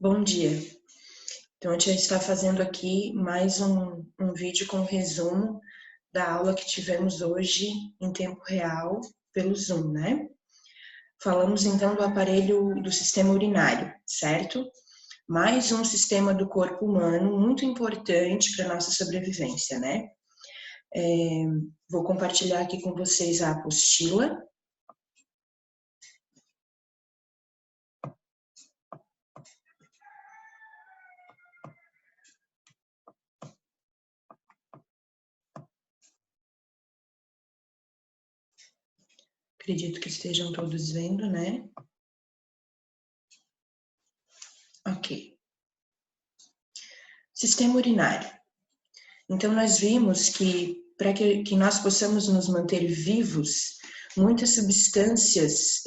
Bom dia. Então, a gente está fazendo aqui mais um vídeo com resumo da aula que tivemos hoje em tempo real pelo Zoom, né? Falamos então do aparelho do sistema urinário, certo? Mais um sistema do corpo humano muito importante para a nossa sobrevivência, né? Vou compartilhar aqui com vocês a apostila. Acredito que estejam todos vendo, né? Ok. Sistema urinário. Então, nós vimos que para que nós possamos nos manter vivos, muitas substâncias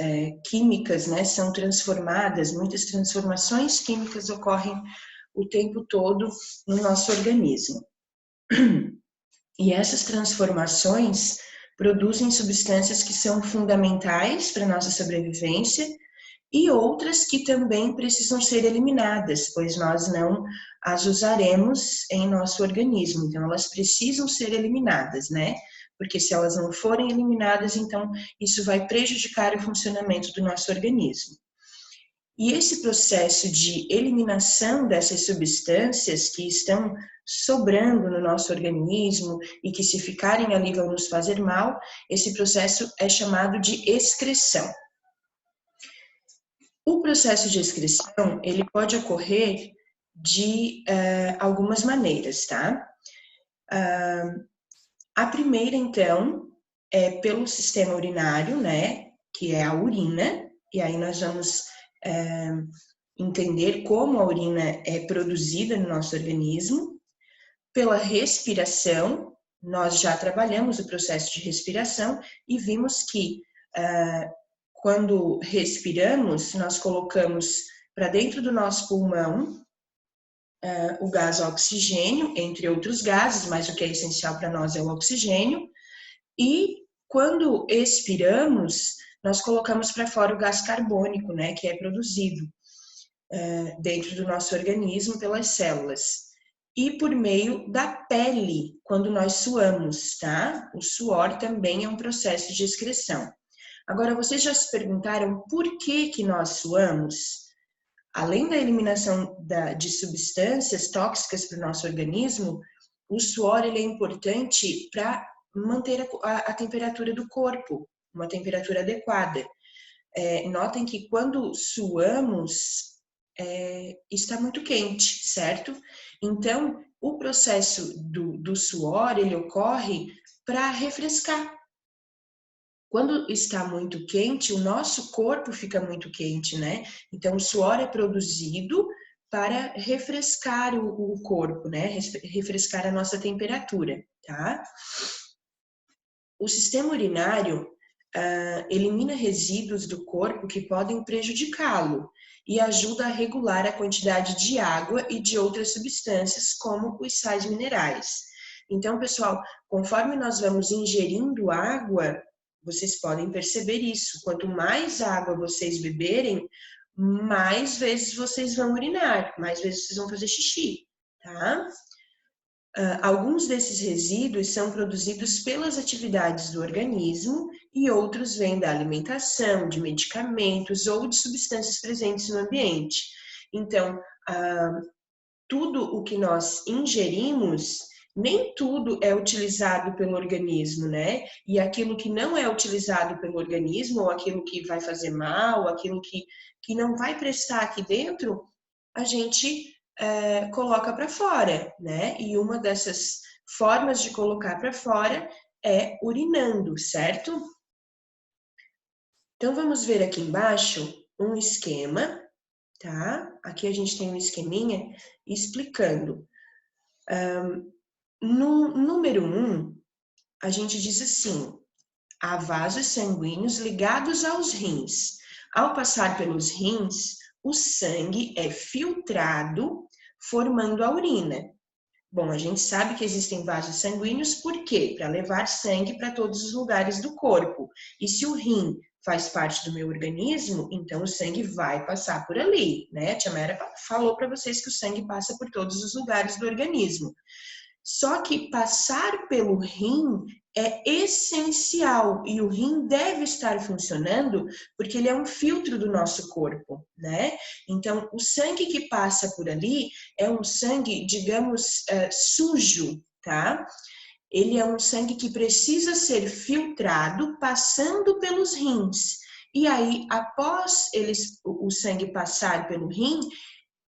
químicas, né, são transformadas, muitas transformações químicas ocorrem o tempo todo no nosso organismo. E essas transformações produzem substâncias que são fundamentais para a nossa sobrevivência e outras que também precisam ser eliminadas, pois nós não as usaremos em nosso organismo, então elas precisam ser eliminadas, né? Porque se elas não forem eliminadas, então isso vai prejudicar o funcionamento do nosso organismo. E esse processo de eliminação dessas substâncias que estão sobrando no nosso organismo e que se ficarem ali vão nos fazer mal, esse processo é chamado de excreção. O processo de excreção, ele pode ocorrer de algumas maneiras, tá? A primeira, então, é pelo sistema urinário, né? Que é a urina, e aí nós vamos entender como a urina é produzida no nosso organismo. Pela respiração, nós já trabalhamos o processo de respiração e vimos que quando respiramos, nós colocamos para dentro do nosso pulmão o gás oxigênio, entre outros gases, mas o que é essencial para nós é o oxigênio. E quando expiramos, nós colocamos para fora o gás carbônico, né, que é produzido dentro do nosso organismo pelas células. E por meio da pele, quando nós suamos, tá? O suor também é um processo de excreção. Agora, vocês já se perguntaram por que nós suamos? Além da eliminação de substâncias tóxicas para o nosso organismo, o suor ele é importante para manter a temperatura do corpo, uma temperatura adequada. Notem que quando suamos, está muito quente, certo? Então, o processo do suor, ele ocorre para refrescar. Quando está muito quente, o nosso corpo fica muito quente, né? Então, o suor é produzido para refrescar o corpo, né? Refrescar a nossa temperatura, tá? O sistema urinário elimina resíduos do corpo que podem prejudicá-lo e ajuda a regular a quantidade de água e de outras substâncias, como os sais minerais. Então, pessoal, conforme nós vamos ingerindo água, vocês podem perceber isso. Quanto mais água vocês beberem, mais vezes vocês vão urinar, mais vezes vocês vão fazer xixi, tá? Alguns desses resíduos são produzidos pelas atividades do organismo e outros vêm da alimentação, de medicamentos ou de substâncias presentes no ambiente. Então, tudo o que nós ingerimos, nem tudo é utilizado pelo organismo, né? E aquilo que não é utilizado pelo organismo, ou aquilo que vai fazer mal, aquilo que não vai prestar aqui dentro, a gente coloca para fora, né? E uma dessas formas de colocar para fora é urinando, certo? Então, vamos ver aqui embaixo um esquema, tá? Aqui a gente tem um esqueminha explicando. No número 1, a gente diz assim: há vasos sanguíneos ligados aos rins. Ao passar pelos rins, o sangue é filtrado, formando a urina. Bom, a gente sabe que existem vasos sanguíneos, por quê? Para levar sangue para todos os lugares do corpo. E se o rim faz parte do meu organismo, então o sangue vai passar por ali, né? A tia Mera falou para vocês que o sangue passa por todos os lugares do organismo. Só que passar pelo rim é essencial e o rim deve estar funcionando porque ele é um filtro do nosso corpo, né? Então, o sangue que passa por ali é um sangue, digamos, sujo, tá? Ele é um sangue que precisa ser filtrado passando pelos rins. E aí, após o sangue passar pelo rim,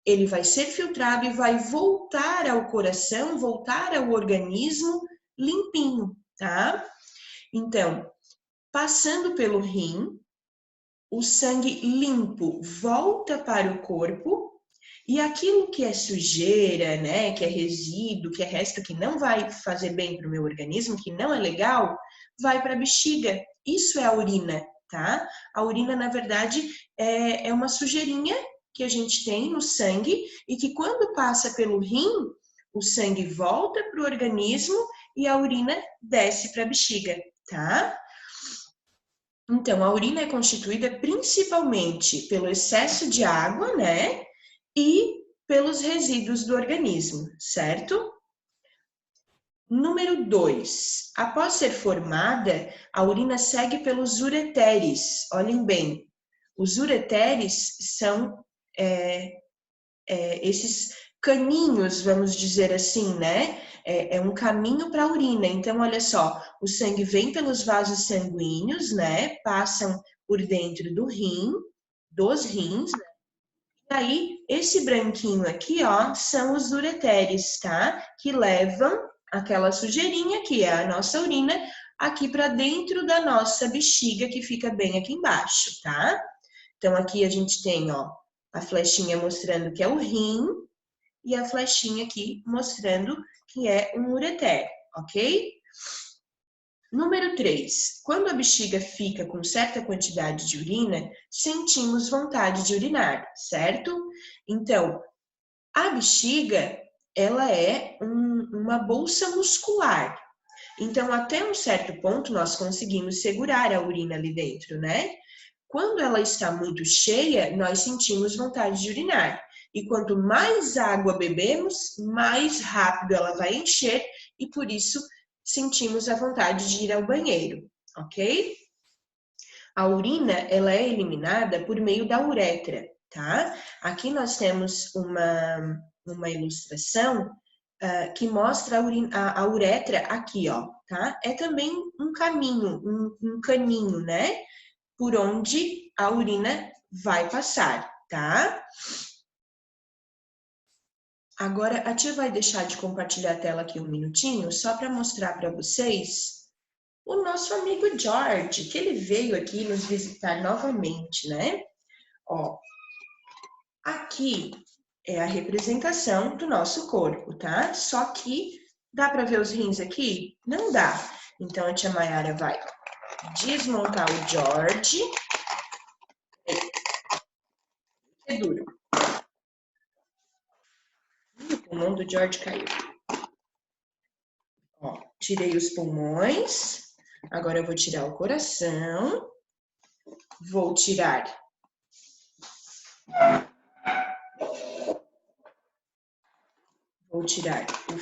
ele vai ser filtrado e vai voltar ao coração, voltar ao organismo limpinho, tá? Então, passando pelo rim, o sangue limpo volta para o corpo e aquilo que é sujeira, né, que é resíduo, que é resto que não vai fazer bem para o meu organismo, que não é legal, vai para a bexiga. Isso é a urina, tá? A urina, na verdade, é uma sujeirinha que a gente tem no sangue e que quando passa pelo rim, o sangue volta para o organismo e a urina desce para a bexiga, tá? Então, a urina é constituída principalmente pelo excesso de água, né? E pelos resíduos do organismo, certo? Número 2. Após ser formada, a urina segue pelos ureteres. Olhem bem, os ureteres são esses caninhos, vamos dizer assim, né? É um caminho para a urina. Então, olha só, o sangue vem pelos vasos sanguíneos, né? Passam por dentro do rim, dos rins, né? E aí, esse branquinho aqui, ó, são os ureteres, tá? Que levam aquela sujeirinha, que é a nossa urina, aqui para dentro da nossa bexiga, que fica bem aqui embaixo, tá? Então, aqui a gente tem, ó, a flechinha mostrando que é o rim e a flechinha aqui mostrando que é um ureter, ok? Número 3. Quando a bexiga fica com certa quantidade de urina, sentimos vontade de urinar, certo? Então, a bexiga, ela é uma bolsa muscular. Então, até um certo ponto, nós conseguimos segurar a urina ali dentro, né? Quando ela está muito cheia, nós sentimos vontade de urinar. E quanto mais água bebemos, mais rápido ela vai encher e por isso sentimos a vontade de ir ao banheiro, ok? A urina, ela é eliminada por meio da uretra, tá? Aqui nós temos uma ilustração que mostra a uretra aqui, ó, tá? É também um caminho, um caninho, né? Por onde a urina vai passar, tá? Agora, a tia vai deixar de compartilhar a tela aqui um minutinho, só para mostrar para vocês o nosso amigo George, que ele veio aqui nos visitar novamente, né? Ó, aqui é a representação do nosso corpo, tá? Só que dá para ver os rins aqui? Não dá. Então, a tia Mayara vai desmontar o George. É duro. O pulmão do George caiu. Ó, tirei os pulmões. Agora eu vou tirar o coração. Vou tirar o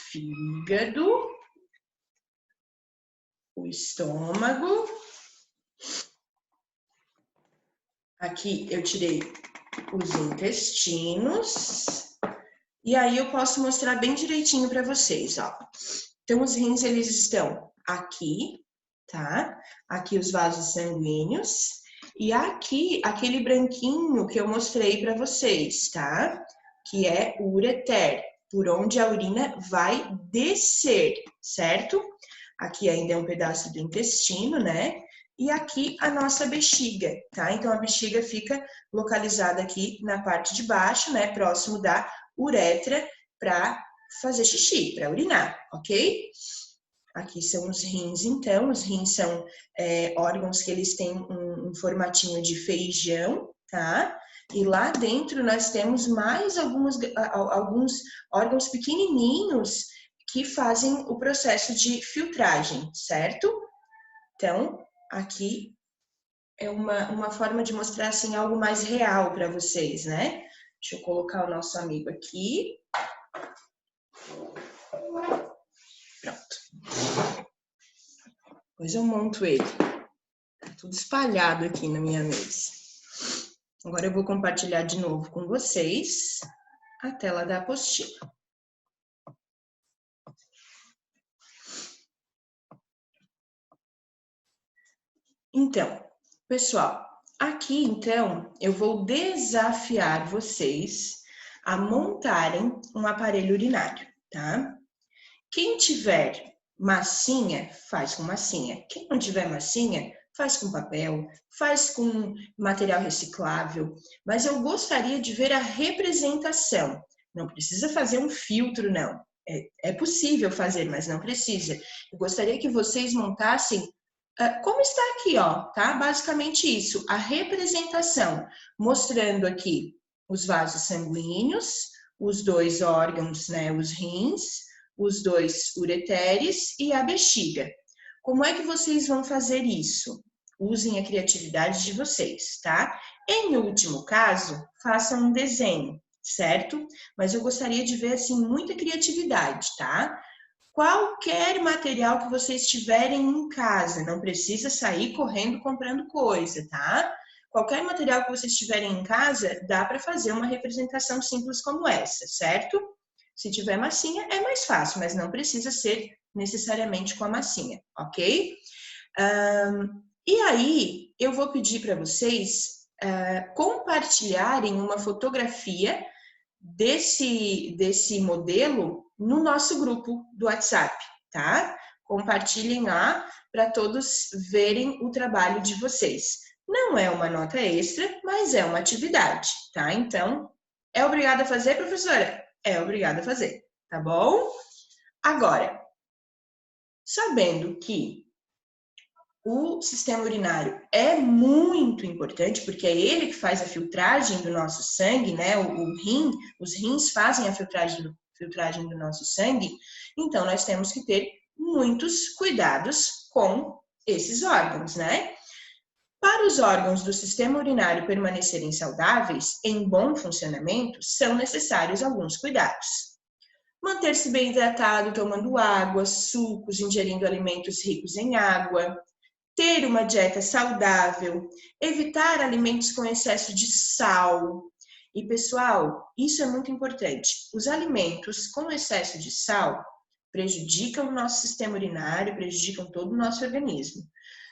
fígado, o estômago. Aqui eu tirei os intestinos. E aí eu posso mostrar bem direitinho para vocês, ó. Então, os rins, eles estão aqui, tá? Aqui os vasos sanguíneos. E aqui, aquele branquinho que eu mostrei para vocês, tá? Que é o ureter, por onde a urina vai descer, certo? Aqui ainda é um pedaço do intestino, né? E aqui a nossa bexiga, tá? Então, a bexiga fica localizada aqui na parte de baixo, né? Próximo da uretra, para fazer xixi, para urinar, ok? Aqui são os rins, então. Os rins são órgãos que eles têm um formatinho de feijão, tá? E lá dentro nós temos mais alguns órgãos pequenininhos que fazem o processo de filtragem, certo? Então, aqui é uma forma de mostrar assim, algo mais real para vocês, né? Deixa eu colocar o nosso amigo aqui. Pronto. Depois eu monto ele. Tá tudo espalhado aqui na minha mesa. Agora eu vou compartilhar de novo com vocês a tela da apostila. Então, pessoal, aqui então eu vou desafiar vocês a montarem um aparelho urinário, tá? Quem tiver massinha, faz com massinha. Quem não tiver massinha, faz com papel, faz com material reciclável. Mas eu gostaria de ver a representação. Não precisa fazer um filtro, não. É possível fazer, mas não precisa. Eu gostaria que vocês montassem como está aqui, ó, tá? Basicamente isso, a representação, mostrando aqui os vasos sanguíneos, os 2 órgãos, né, os rins, os 2 ureteres e a bexiga. Como é que vocês vão fazer isso? Usem a criatividade de vocês, tá? Em último caso, façam um desenho, certo? Mas eu gostaria de ver, assim, muita criatividade, tá? Qualquer material que vocês tiverem em casa, não precisa sair correndo comprando coisa, tá? Qualquer material que vocês tiverem em casa, dá para fazer uma representação simples como essa, certo? Se tiver massinha, é mais fácil, mas não precisa ser necessariamente com a massinha, ok? E aí, eu vou pedir para vocês compartilharem uma fotografia desse modelo no nosso grupo do WhatsApp, tá? Compartilhem lá para todos verem o trabalho de vocês. Não é uma nota extra, mas é uma atividade, tá? Então, é obrigada a fazer, professora? É obrigada a fazer, tá bom? Agora, sabendo que o sistema urinário é muito importante, porque é ele que faz a filtragem do nosso sangue, né? Os rins fazem a filtragem do nosso sangue, então nós temos que ter muitos cuidados com esses órgãos, né? Para os órgãos do sistema urinário permanecerem saudáveis, em bom funcionamento, são necessários alguns cuidados. Manter-se bem hidratado, tomando água, sucos, ingerindo alimentos ricos em água, ter uma dieta saudável, evitar alimentos com excesso de sal. E, pessoal, isso é muito importante. Os alimentos com excesso de sal prejudicam o nosso sistema urinário, prejudicam todo o nosso organismo.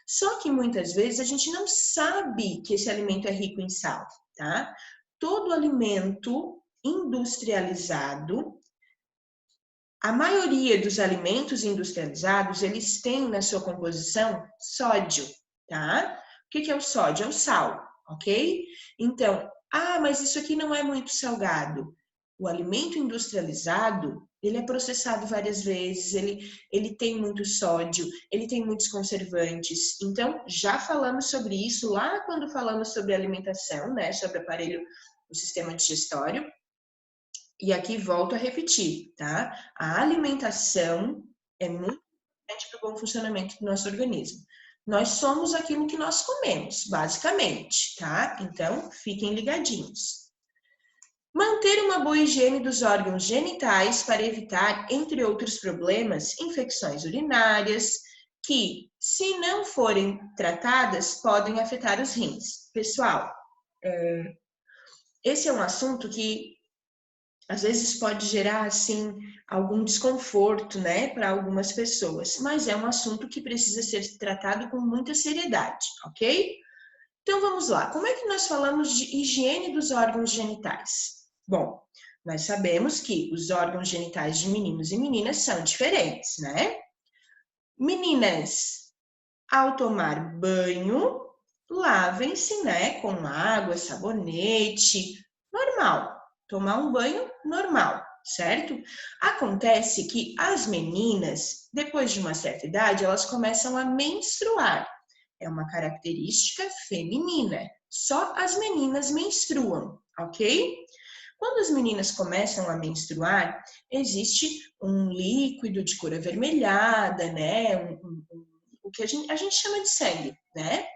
Só que muitas vezes a gente não sabe que esse alimento é rico em sal, tá? Todo alimento industrializado, a maioria dos alimentos industrializados, eles têm na sua composição sódio, tá? O que é o sódio? É o sal, ok? Então, mas isso aqui não é muito salgado. O alimento industrializado, ele é processado várias vezes, ele tem muito sódio, ele tem muitos conservantes. Então, já falamos sobre isso lá quando falamos sobre alimentação, né? Sobre aparelho, o sistema digestório. E aqui volto a repetir, tá? A alimentação é muito importante para o bom funcionamento do nosso organismo. Nós somos aquilo que nós comemos, basicamente, tá? Então, fiquem ligadinhos. Manter uma boa higiene dos órgãos genitais para evitar, entre outros problemas, infecções urinárias, que, se não forem tratadas, podem afetar os rins. Pessoal, esse é um assunto que às vezes pode gerar, assim, algum desconforto, né, para algumas pessoas, mas é um assunto que precisa ser tratado com muita seriedade, ok? Então, vamos lá. Como é que nós falamos de higiene dos órgãos genitais? Bom, nós sabemos que os órgãos genitais de meninos e meninas são diferentes, né? Meninas, ao tomar banho, lavem-se, né, com água, sabonete, normal. Tomar um banho normal, certo? Acontece que as meninas, depois de uma certa idade, elas começam a menstruar. É uma característica feminina. Só as meninas menstruam, ok? Quando as meninas começam a menstruar, existe um líquido de cor avermelhada, né? O que a gente chama de sangue, né?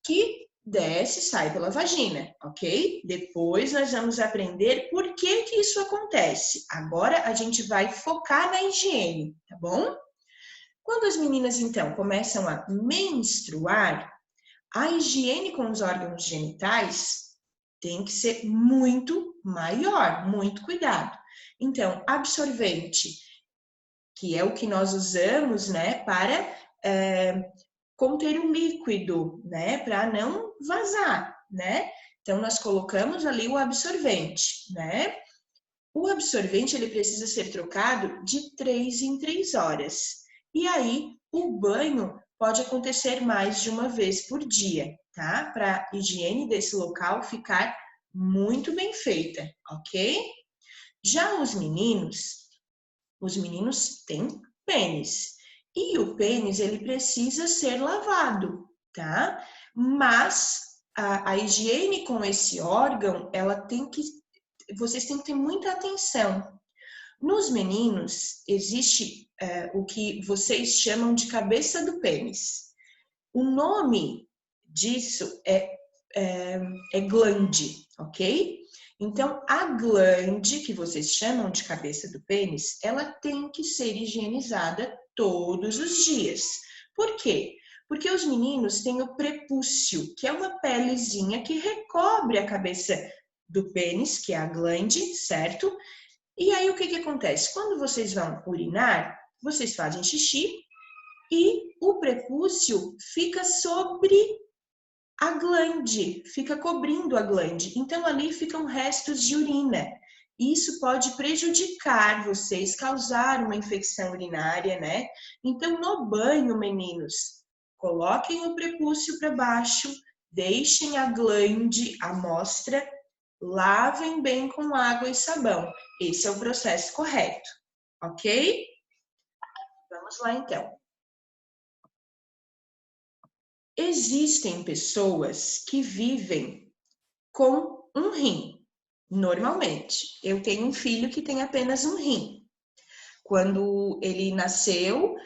Que desce, sai pela vagina, ok? Depois nós vamos aprender por que que isso acontece. Agora a gente vai focar na higiene, tá bom? Quando as meninas, então, começam a menstruar, a higiene com os órgãos genitais tem que ser muito maior, muito cuidado. Então, absorvente, que é o que nós usamos, né, para conter o líquido, né, para não vazar, né? Então, nós colocamos ali o absorvente, né? O absorvente, ele precisa ser trocado de 3 em 3 horas. E aí, o banho pode acontecer mais de uma vez por dia, tá? Para a higiene desse local ficar muito bem feita, ok? Já os meninos têm pênis. E o pênis, ele precisa ser lavado, tá? Mas a higiene com esse órgão, vocês têm que ter muita atenção. Nos meninos, existe o que vocês chamam de cabeça do pênis. O nome disso é glande, ok? Então, a glande, que vocês chamam de cabeça do pênis, ela tem que ser higienizada todos os dias. Por quê? Porque os meninos têm o prepúcio, que é uma pelezinha que recobre a cabeça do pênis, que é a glande, certo? E aí, o que acontece? Quando vocês vão urinar, vocês fazem xixi e o prepúcio fica sobre a glande, fica cobrindo a glande. Então, ali ficam restos de urina. Isso pode prejudicar vocês, causar uma infecção urinária, né? Então, no banho, meninos, coloquem o prepúcio para baixo, deixem a glande à mostra, lavem bem com água e sabão. Esse é o processo correto, ok? Vamos lá, então. Existem pessoas que vivem com um rim, normalmente. Eu tenho um filho que tem apenas um rim. Quando ele nasceu,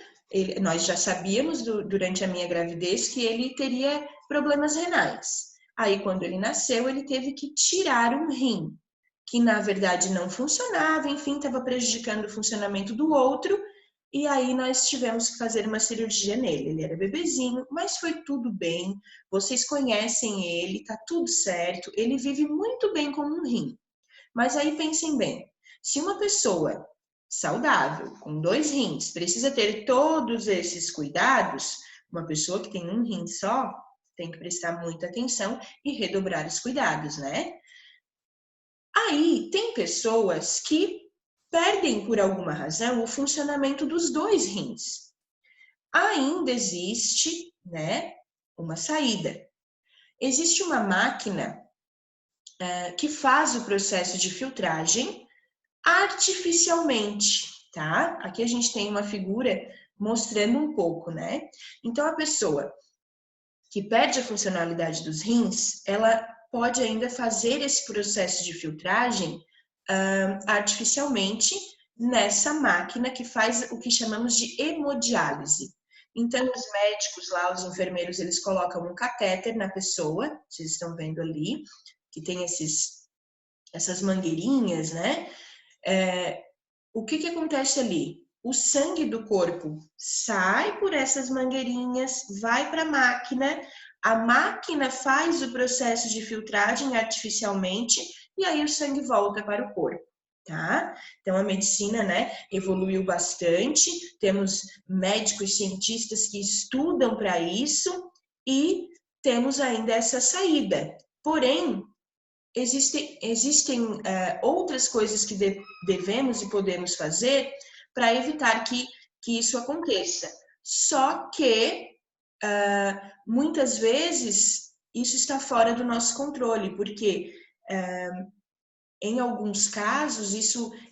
nós já sabíamos durante a minha gravidez que ele teria problemas renais. Aí, quando ele nasceu, ele teve que tirar um rim, que na verdade não funcionava, enfim, estava prejudicando o funcionamento do outro. E aí nós tivemos que fazer uma cirurgia nele. Ele era bebezinho, mas foi tudo bem. Vocês conhecem ele, tá tudo certo. Ele vive muito bem com um rim. Mas aí pensem bem, se uma pessoa saudável, com 2 rins, precisa ter todos esses cuidados, uma pessoa que tem um rim só tem que prestar muita atenção e redobrar os cuidados, né? Aí tem pessoas que perdem por alguma razão o funcionamento dos 2 rins. Ainda existe, né, uma saída. Existe uma máquina que faz o processo de filtragem artificialmente, tá? Aqui a gente tem uma figura mostrando um pouco, né? Então, a pessoa que perde a funcionalidade dos rins, ela pode ainda fazer esse processo de filtragem artificialmente nessa máquina que faz o que chamamos de hemodiálise. Então, os médicos lá, os enfermeiros, eles colocam um catéter na pessoa, vocês estão vendo ali, que tem essas mangueirinhas, né? O que acontece ali? O sangue do corpo sai por essas mangueirinhas, vai para a máquina faz o processo de filtragem artificialmente e aí o sangue volta para o corpo, tá? Então a medicina, né, evoluiu bastante, temos médicos cientistas que estudam para isso e temos ainda essa saída. Porém, existem outras coisas que devemos e podemos fazer para evitar que isso aconteça. Só que, muitas vezes, isso está fora do nosso controle, porque, em alguns casos,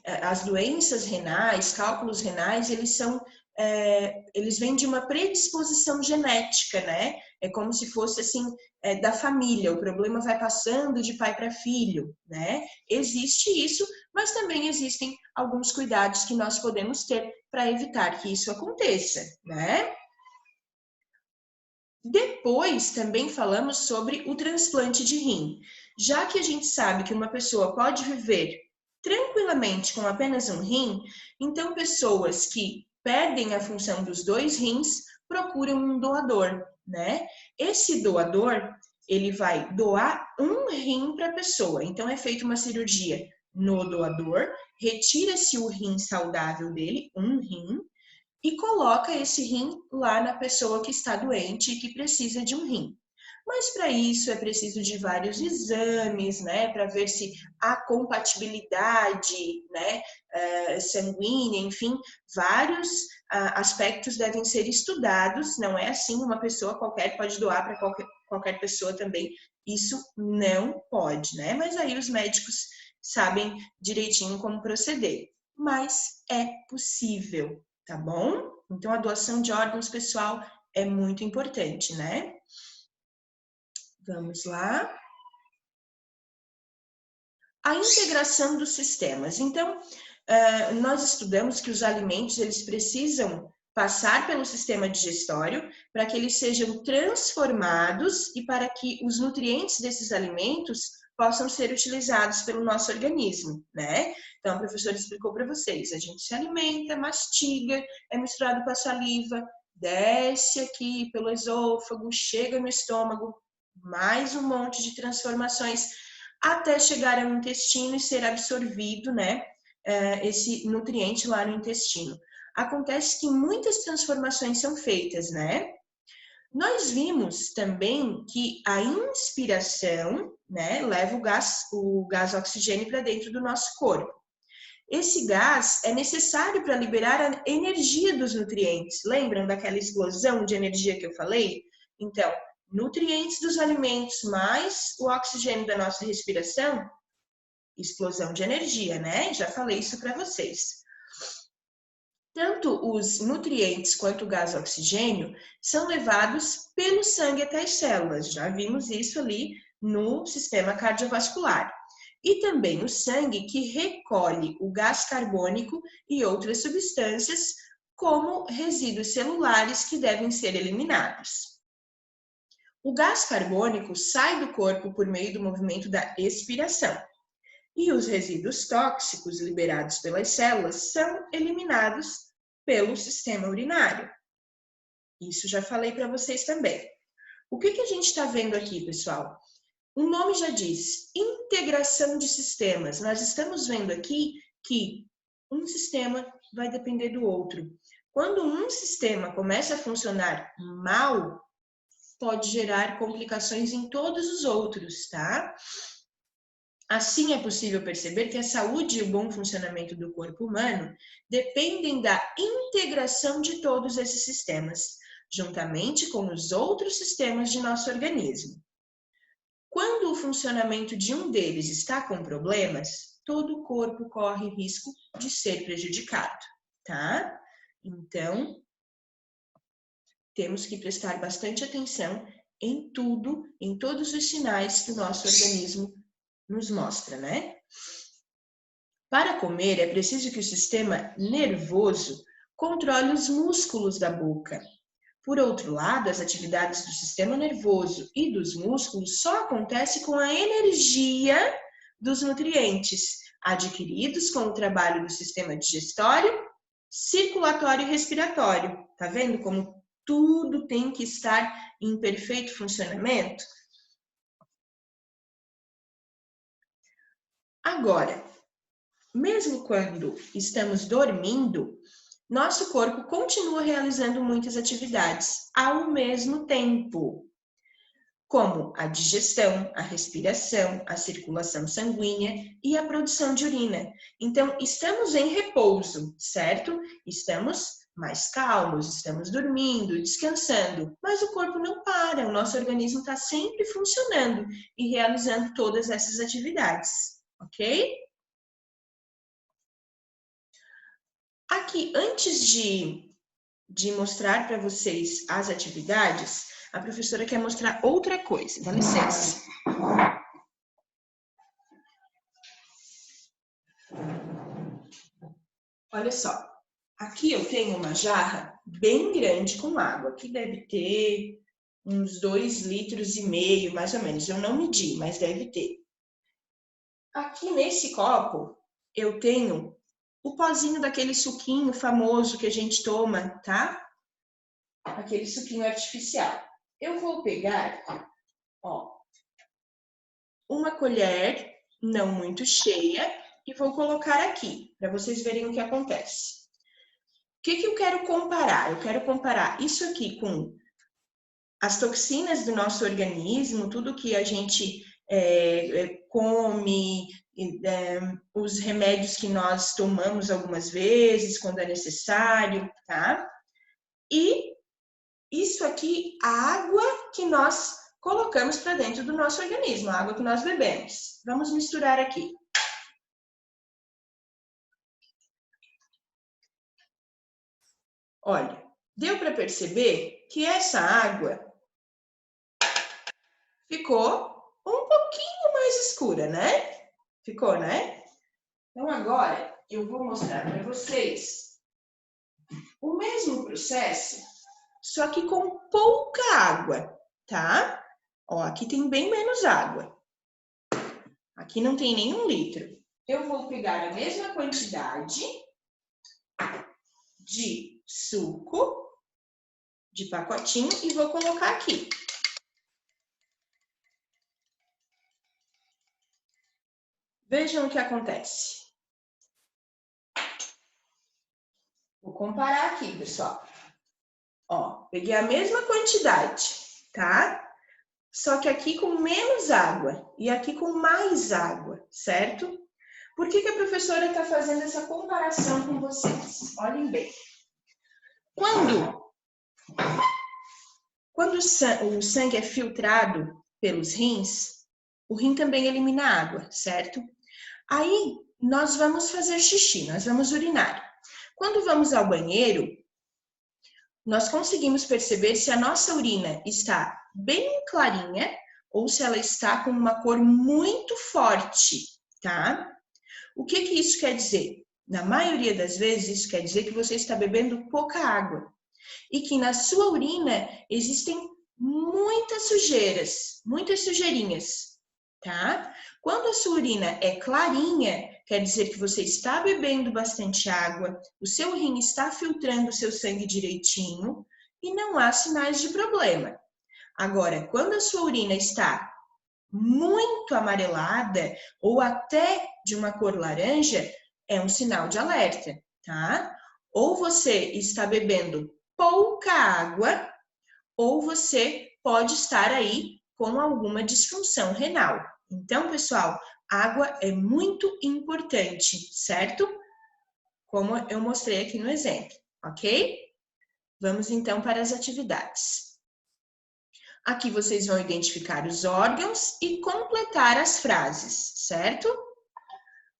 as doenças renais, cálculos renais, eles vêm de uma predisposição genética, né? É como se fosse assim, da família, o problema vai passando de pai para filho, né? Existe isso, mas também existem alguns cuidados que nós podemos ter para evitar que isso aconteça, né? Depois, também falamos sobre o transplante de rim. Já que a gente sabe que uma pessoa pode viver tranquilamente com apenas um rim, então pessoas que perdem a função dos 2 rins procuram um doador, né? Esse doador, ele vai doar um rim para a pessoa. Então, é feita uma cirurgia no doador, retira-se o rim saudável dele, um rim, e coloca esse rim lá na pessoa que está doente e que precisa de um rim. Mas para isso é preciso de vários exames, né, para ver se há compatibilidade, né, sanguínea, enfim, vários aspectos devem ser estudados. Não é assim, uma pessoa qualquer pode doar para qualquer pessoa também. Isso não pode, né? Mas aí os médicos sabem direitinho como proceder. Mas é possível, tá bom? Então, a doação de órgãos, pessoal, é muito importante, né? Vamos lá. A integração dos sistemas. Então, nós estudamos que os alimentos, eles precisam passar pelo sistema digestório para que eles sejam transformados e para que os nutrientes desses alimentos possam ser utilizados pelo nosso organismo, né? Então, a professora explicou para vocês, a gente se alimenta, mastiga, é misturado com a saliva, desce aqui pelo esôfago, chega no estômago, mais um monte de transformações até chegar ao intestino e ser absorvido, né, esse nutriente lá no intestino. Acontece que muitas transformações são feitas, né? Nós vimos também que a inspiração, né, leva o gás oxigênio para dentro do nosso corpo. Esse gás é necessário para liberar a energia dos nutrientes. Lembram daquela explosão de energia que eu falei? Então, nutrientes dos alimentos mais o oxigênio da nossa respiração, explosão de energia, né? Já falei isso para vocês. Tanto os nutrientes quanto o gás oxigênio são levados pelo sangue até as células. Já vimos isso ali no sistema cardiovascular. E também o sangue que recolhe o gás carbônico e outras substâncias, como resíduos celulares que devem ser eliminados. O gás carbônico sai do corpo por meio do movimento da expiração. E os resíduos tóxicos liberados pelas células são eliminados pelo sistema urinário. Isso já falei para vocês também. O que a gente está vendo aqui, pessoal? O nome já diz, integração de sistemas. Nós estamos vendo aqui que um sistema vai depender do outro. Quando um sistema começa a funcionar mal, pode gerar complicações em todos os outros, tá? Assim, é possível perceber que a saúde e o bom funcionamento do corpo humano dependem da integração de todos esses sistemas, juntamente com os outros sistemas de nosso organismo. Quando o funcionamento de um deles está com problemas, todo o corpo corre risco de ser prejudicado, tá? Então, temos que prestar bastante atenção em tudo, em todos os sinais que o nosso organismo nos mostra, né? Para comer, é preciso que o sistema nervoso controle os músculos da boca. Por outro lado, as atividades do sistema nervoso e dos músculos só acontecem com a energia dos nutrientes adquiridos com o trabalho do sistema digestório, circulatório e respiratório. Tá vendo como tudo tem que estar em perfeito funcionamento? Agora, mesmo quando estamos dormindo, nosso corpo continua realizando muitas atividades ao mesmo tempo, como a digestão, a respiração, a circulação sanguínea e a produção de urina. Então, estamos em repouso, certo? Estamos mais calmos, estamos dormindo, descansando, mas o corpo não para, o nosso organismo está sempre funcionando e realizando todas essas atividades, ok? Aqui, antes de mostrar para vocês as atividades, a professora quer mostrar outra coisa. Dá licença. Olha só, aqui eu tenho uma jarra bem grande com água. Aqui deve ter uns 2,5 litros, mais ou menos. Eu não medi, mas deve ter. Aqui nesse copo, eu tenho o pozinho daquele suquinho famoso que a gente toma, tá? Aquele suquinho artificial. Eu vou pegar, ó, uma colher, não muito cheia, e vou colocar aqui, para vocês verem o que acontece. O que eu quero comparar? Eu quero comparar isso aqui com as toxinas do nosso organismo, tudo que a gente come, os remédios que nós tomamos algumas vezes, quando é necessário, tá? E isso aqui, a água que nós colocamos para dentro do nosso organismo, a água que nós bebemos. Vamos misturar aqui. Olha, deu para perceber que essa água ficou um pouquinho mais escura, né? Ficou, né? Então, agora eu vou mostrar para vocês o mesmo processo, só que com pouca água, tá? Ó, aqui tem bem menos água. Aqui não tem nem 1 litro. Eu vou pegar a mesma quantidade de suco de pacotinho e vou colocar aqui. Vejam o que acontece. Vou comparar aqui, pessoal. Ó, peguei a mesma quantidade, tá? Só que aqui com menos água e aqui com mais água, certo? Por que a professora está fazendo essa comparação com vocês? Olhem bem. Quando o sangue é filtrado pelos rins, o rim também elimina água, certo? Aí nós vamos fazer xixi, nós vamos urinar. Quando vamos ao banheiro, nós conseguimos perceber se a nossa urina está bem clarinha ou se ela está com uma cor muito forte, tá? O que isso quer dizer? Na maioria das vezes, isso quer dizer que você está bebendo pouca água e que na sua urina existem muitas sujeiras, muitas sujeirinhas, tá? Quando a sua urina é clarinha, quer dizer que você está bebendo bastante água, o seu rim está filtrando o seu sangue direitinho e não há sinais de problema. Agora, quando a sua urina está muito amarelada ou até de uma cor laranja, é um sinal de alerta, tá? Ou você está bebendo pouca água, ou você pode estar aí com alguma disfunção renal. Então, pessoal, água é muito importante, certo? Como eu mostrei aqui no exemplo, ok? Vamos então para as atividades. Aqui vocês vão identificar os órgãos e completar as frases, certo?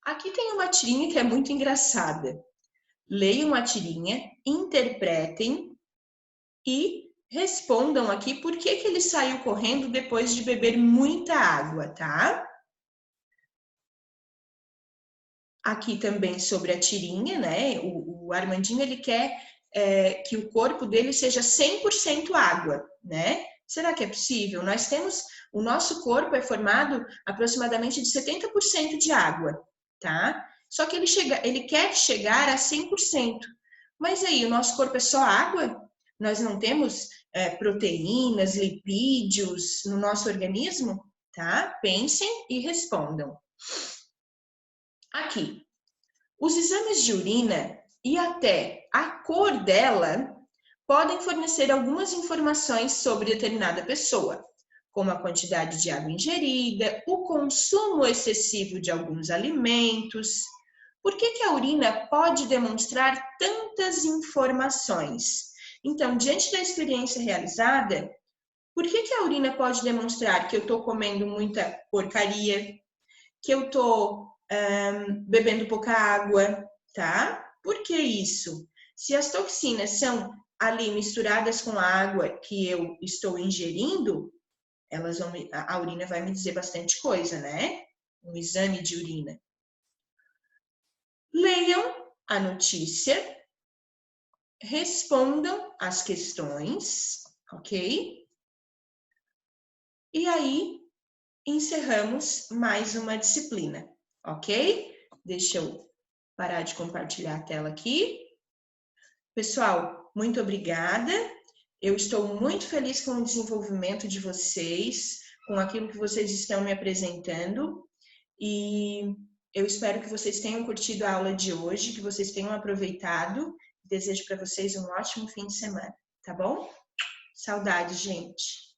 Aqui tem uma tirinha que é muito engraçada. Leiam a tirinha, interpretem e respondam aqui por que ele saiu correndo depois de beber muita água, tá? Aqui também sobre a tirinha, né? O Armandinho, ele quer que o corpo dele seja 100% água, né? Será que é possível? O nosso corpo é formado aproximadamente de 70% de água, tá? Só que ele quer chegar a 100%. Mas aí, o nosso corpo é só água? Nós não temos proteínas, lipídios no nosso organismo? Tá? Pensem e respondam. Aqui, os exames de urina e até a cor dela podem fornecer algumas informações sobre determinada pessoa, como a quantidade de água ingerida, o consumo excessivo de alguns alimentos. Por que a urina pode demonstrar tantas informações? Então, diante da experiência realizada, por que a urina pode demonstrar que eu estou comendo muita porcaria, que eu estou bebendo pouca água, tá? Por que isso? Se as toxinas são ali misturadas com a água que eu estou ingerindo, a urina vai me dizer bastante coisa, né? Um exame de urina. Leiam a notícia, respondam as questões, ok? e aí encerramos mais uma disciplina, ok? Deixa eu parar de compartilhar a tela aqui. Pessoal, muito obrigada. Eu estou muito feliz com o desenvolvimento de vocês, com aquilo que vocês estão me apresentando, e eu espero que vocês tenham curtido a aula de hoje, que vocês tenham aproveitado. Desejo para vocês um ótimo fim de semana, tá bom? Saudades, gente!